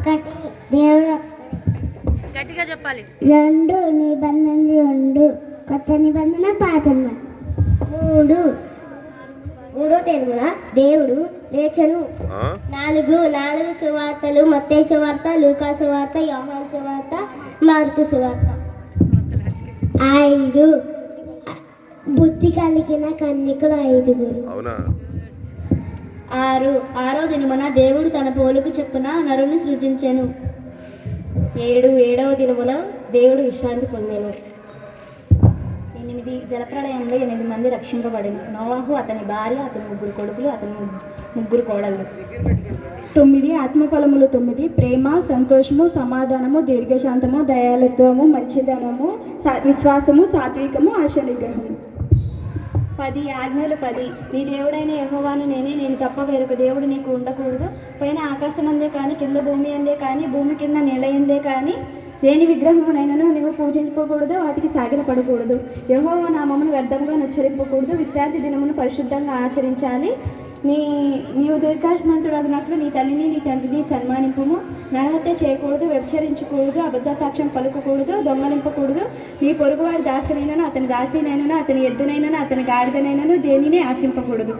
ఒకటి దేవుడు గట్టిగా చెప్పాలి. రెండు నిబంధనలు రెండు కొత్త నిబంధన పాత నిబంధన. మూడో తెలుగున దేవుడు లేచను. నాలుగు సువార్తలు మత్తయి సువార్త, లూకా సువార్త, యోహాను సువార్త, మార్కు సువార్త. ఐదు బుద్ధి కలిగిన కన్యకులు ఐదుగురు. ఆరో దినమున దేవుడు తన పోలుకు చొప్పున నరుని సృజించెను. ఏడవ దినమున దేవుడు విశ్రాంతి పొందెను. 8 జలప్రళయంలో 8 మంది రక్షింపబడిన. నోవాహు, అతని భార్య, అతని 3 కొడుకులు, అతని 3 కోడళ్ళు. 9 ఆత్మఫలములు 9 ప్రేమ, సంతోషము, సమాధానము, దీర్ఘశాంతము, దయాళుత్వము, మంచిదనము, విశ్వాసము, సాత్వికము, ఆశ నిగ్రహము. 10 ఆజ్ఞలు 10 నీ దేవుడైన యెహోవాను నేనే, నేను తప్ప వేరొక దేవుడు నీకు ఉండకూడదు. పైన ఆకాశం అందే కానీ, కింద భూమి అందే కానీ, భూమి కింద నేల ఎందే కానీ దేని విగ్రహమునైనను నీవు పూజించకూడదు, వాటికి సాగిలపడకూడదు. యెహోవా నామమును వ్యర్థముగా ఉచ్చరింపకూడదు. విశ్రాంతి దినమును పరిశుద్ధంగా ఆచరించాలి. నీవు దీర్ఘాయుష్మంతుడగినట్లు నీ తల్లిని నీ తండ్రిని సన్మానింపుము. నరహత్య చేయకూడదు, వ్యభిచరించకూడదు, అబద్ధ సాక్ష్యం పలుకకూడదు, దొంగలింపకూడదు. నీ పొరుగువారి దాసినైనను, అతని దాసినైనను, అతని ఎద్దునైనను, అతని గాడిదనైనను దేనిని ఆశింపకూడదు.